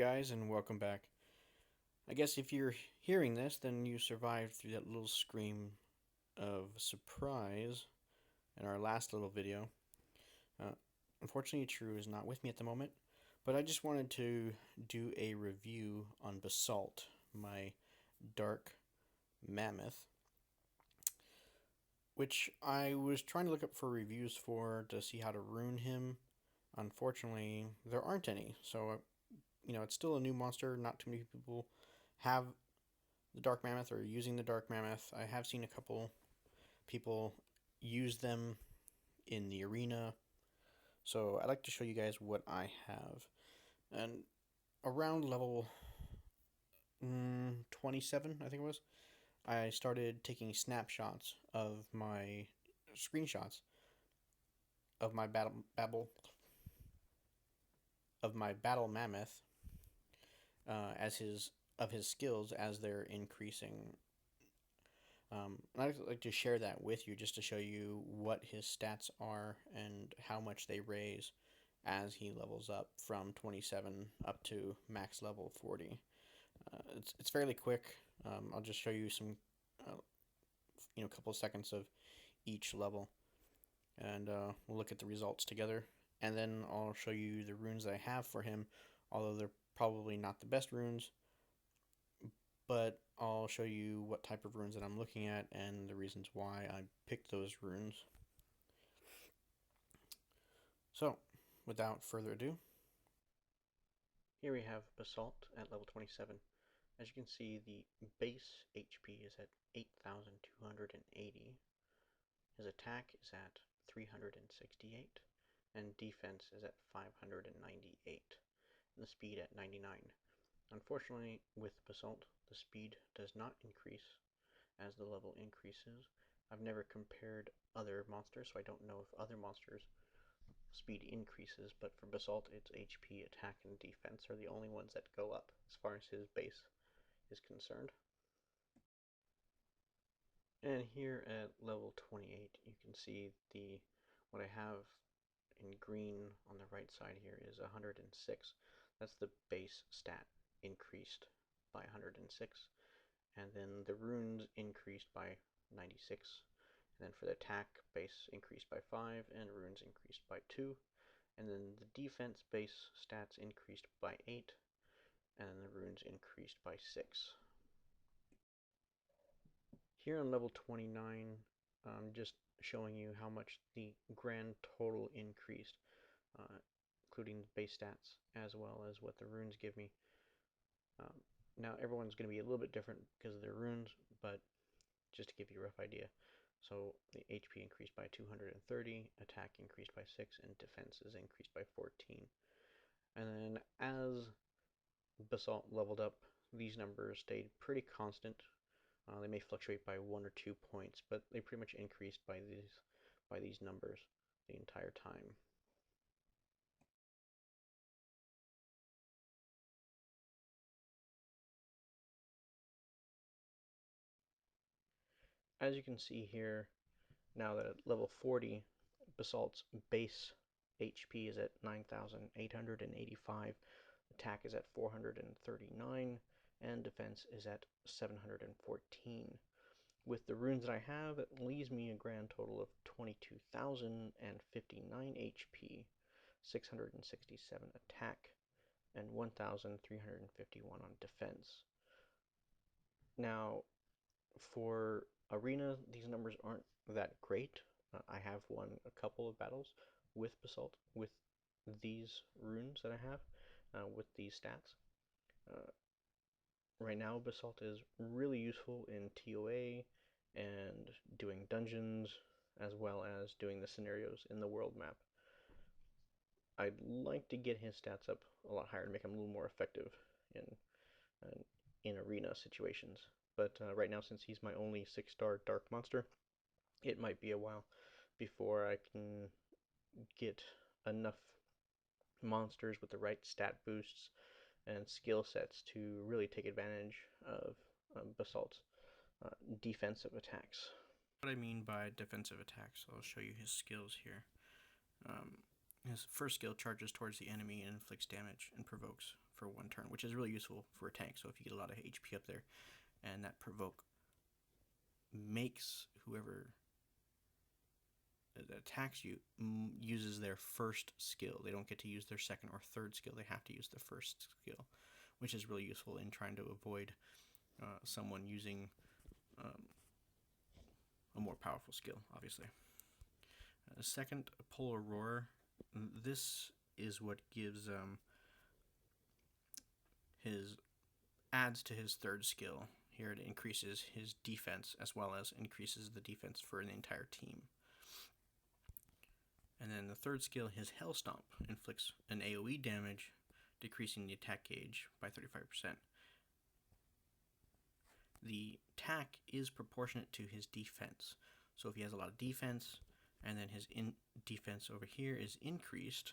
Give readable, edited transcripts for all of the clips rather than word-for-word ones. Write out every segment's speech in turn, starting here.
guys, and welcome back. I guess if you're hearing this, then you survived through that little scream of surprise in our last little video. Uh, Unfortunately, True is not with me at the moment, but I just wanted to do a review on Basalt, my Dark Mammoth, which I was trying to look up for reviews for to see how to rune him. Unfortunately, there aren't any, so it's still a new monster. Not too many people have the Dark Mammoth or using the Dark Mammoth. I have seen a couple people use them in the arena, so I'd like to show you guys what I have. And around level 27, I think it was, I started taking snapshots of my screenshots of my battle mammoth as his skills as they're increasing. I'd like to share that with you just to show you what his stats are and how much they raise as he levels up from 27 up to max level 40. It's fairly quick. I'll just show you some, a couple of seconds of each level, and we'll look at the results together. And then I'll show you the runes that I have for him, although they're probably not the best runes, but I'll show you what type of runes that I'm looking at and the reasons why I picked those runes. So, without further ado, here we have Basalt at level 27. As you can see, the base HP is at 8,280. His attack is at 368, and defense is at 598, and the speed at 99. Unfortunately, with Basalt, the speed does not increase as the level increases. I've never compared other monsters, so I don't know if other monsters' speed increases, but for Basalt, its HP, attack, and defense are the only ones that go up as far as his base is concerned. And here at level 28, you can see what I have in green on the right side here is 106. That's the base stat increased by 106. And then the runes increased by 96. And then for the attack, base increased by 5, and runes increased by 2. And then the defense base stats increased by 8, and then the runes increased by 6. Here on level 29, I'm just showing you how much the grand total increased, including the base stats as well as what the runes give me. Now everyone's going to be a little bit different because of their runes, but just to give you a rough idea. So the HP increased by 230, attack increased by 6, and defense is increased by 14. And then as Basalt leveled up, these numbers stayed pretty constant. They may fluctuate by 1 or 2 points, but they pretty much increased by these numbers the entire time. As you can see here, now that at level 40, Basalt's base HP is at 9,885, attack is at 439, and defense is at 714. With the runes that I have, it leaves me a grand total of 22,059 HP, 667 attack, and 1,351 on defense. Now, for Arena, these numbers aren't that great. I have won a couple of battles with Basalt, with these runes that I have, with these stats. Right now, Basalt is really useful in TOA and doing dungeons, as well as doing the scenarios in the world map. I'd like to get his stats up a lot higher to make him a little more effective in arena situations. But right now, since he's my only 6-star dark monster, it might be a while before I can get enough monsters with the right stat boosts and skill sets to really take advantage of Basalt's defensive attacks. What I mean by defensive attacks, I'll show you his skills here. His first skill charges towards the enemy and inflicts damage and provokes for 1 turn, which is really useful for a tank. So if you get a lot of HP up there, and that provoke makes whoever that attacks you uses their first skill. They don't get to use their second or third skill. They have to use the first skill, which is really useful in trying to avoid someone using a more powerful skill, obviously. Second, Polar Roar. This is what gives adds to his third skill. Here it increases his defense as well as increases the defense for an entire team. And then the third skill, his Hell Stomp, inflicts an AoE damage, decreasing the attack gauge by 35%. The attack is proportionate to his defense. So if he has a lot of defense, and then his defense over here is increased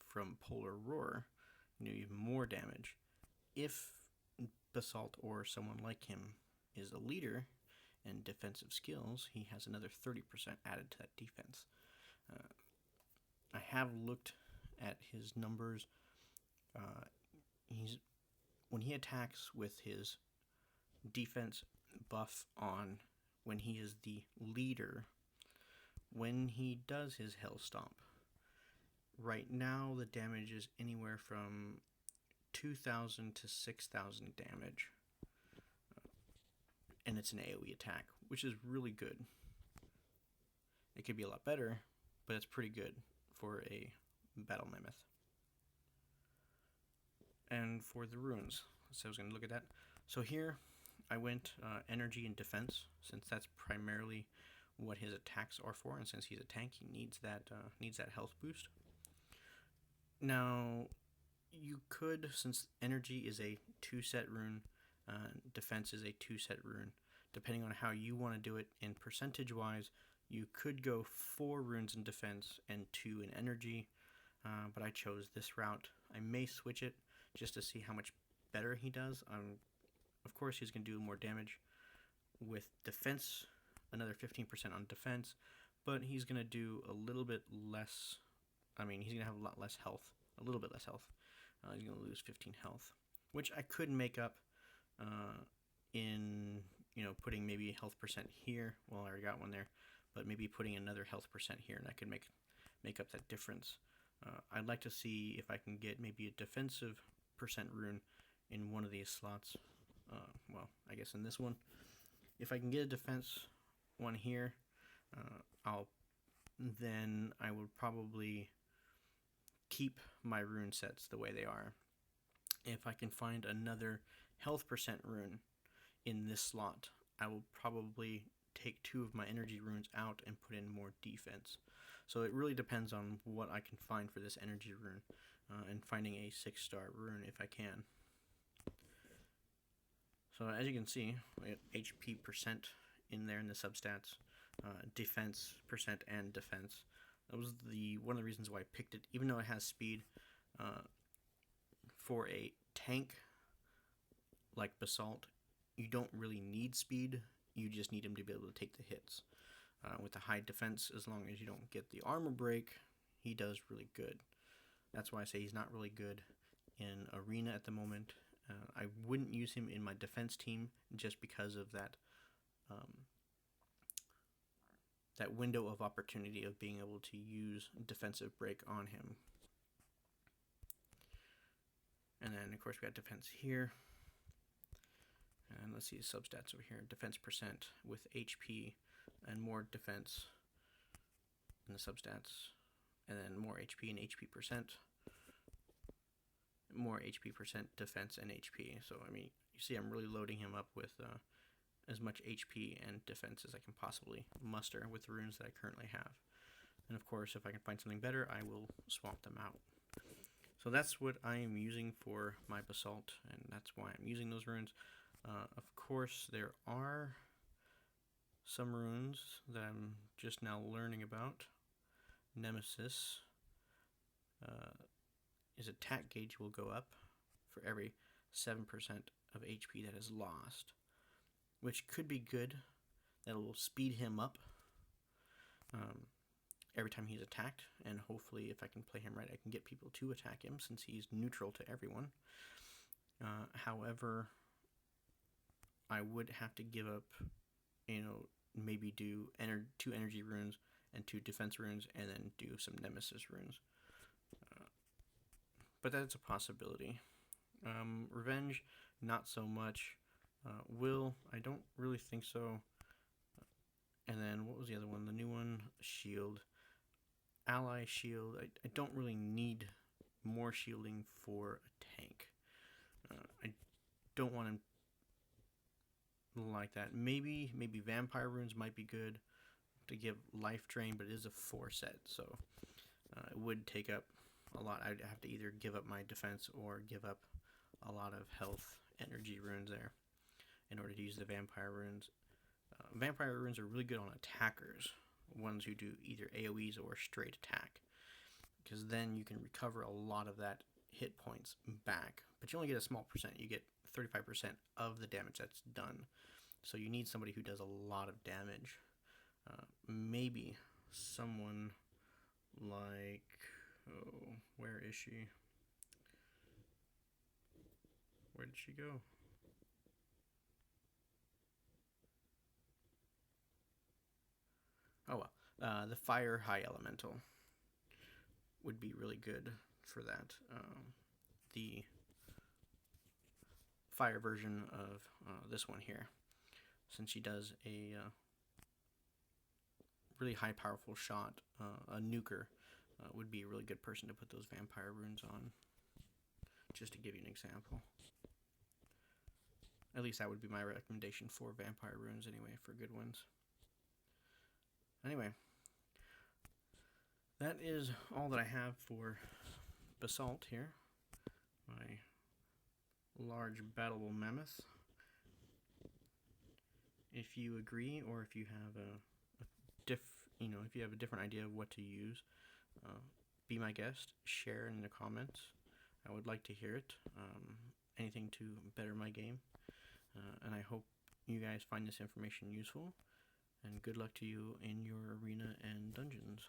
from Polar Roar, you know, even more damage. If Basalt or someone like him is a leader in defensive skills, he has another 30% added to that defense. I have looked at his numbers. When he attacks with his defense buff on, when he is the leader, when he does his Hell Stomp, right now the damage is anywhere from 2,000 to 6,000 damage. And it's an AoE attack, which is really good. It could be a lot better, but it's pretty good for a Battle Mammoth. And for the runes, so I was going to look at that. So here, I went energy and defense, since that's primarily what his attacks are for, and since he's a tank, he needs that health boost. Now, you could, since energy is a 2-set rune, defense is a 2-set rune, depending on how you want to do it, and percentage-wise, you could go 4 runes in defense and 2 in energy, but I chose this route. I may switch it just to see how much better he does. Of course, he's going to do more damage with defense, another 15% on defense, but he's going to do a little bit less. I mean, he's going to have a lot less health, a little bit less health. He's going to lose 15 health, which I could make up in, putting maybe health percent here. Well, I already got one there, but maybe putting another health percent here, and I could make up that difference. I'd like to see if I can get maybe a defensive percent rune in one of these slots. Well, I guess in this one. If I can get a defense one here, then I would probably keep my rune sets the way they are. If I can find another health percent rune in this slot, I will probably take 2 of my energy runes out and put in more defense. So it really depends on what I can find for this energy rune, and finding a 6-star rune if I can. So as you can see, we have HP percent in there in the substats, defense percent and defense. That was one of the reasons why I picked it, even though it has speed. For a tank like Basalt, you don't really need speed. You just need him to be able to take the hits. With the high defense, as long as you don't get the armor break, he does really good. That's why I say he's not really good in Arena at the moment. I wouldn't use him in my defense team just because of that window of opportunity of being able to use defensive break on him. And then, of course, we got defense here. And let's see his substats over here. Defense percent with HP and more defense in the substats. And then more HP and HP percent. More HP percent, defense, and HP. So, I mean, you see I'm really loading him up with as much HP and defense as I can possibly muster with the runes that I currently have. And, of course, if I can find something better, I will swap them out. So that's what I am using for my Basalt, and that's why I'm using those runes. Of course, there are some runes that I'm just now learning about. Nemesis. His attack gauge will go up for every 7% of HP that is lost, which could be good. That will speed him up. every time he's attacked, and hopefully if I can play him right, I can get people to attack him since he's neutral to everyone. However, I would have to give up, maybe do 2 energy runes and 2 defense runes, and then do some nemesis runes. But that's a possibility. Revenge, not so much. Will, I don't really think so. And then what was the other one? The new one, shield. Ally shield. I don't really need more shielding for a tank. I don't want to like that. Maybe vampire runes might be good to give life drain, but it is a 4 set, so it would take up a lot. I'd have to either give up my defense or give up a lot of health energy runes there in order to use the vampire runes. Vampire runes are really good on attackers, ones who do either AoEs or straight attack, because then you can recover a lot of that hit points back, but you only get a small percent. You get 35% of the damage that's done, so you need somebody who does a lot of damage. Maybe someone like, where is she? Where did she go? Oh well, the fire high elemental would be really good for that. The fire version of this one here, since she does a really high powerful shot, a nuker, would be a really good person to put those vampire runes on, just to give you an example. At least that would be my recommendation for vampire runes anyway, for good ones. Anyway, that is all that I have for Basalt here, my large battle mammoth. If you agree, or if you have if you have a different idea of what to use, be my guest. Share in the comments. I would like to hear it. Anything to better my game, and I hope you guys find this information useful. And good luck to you in your arena and dungeons.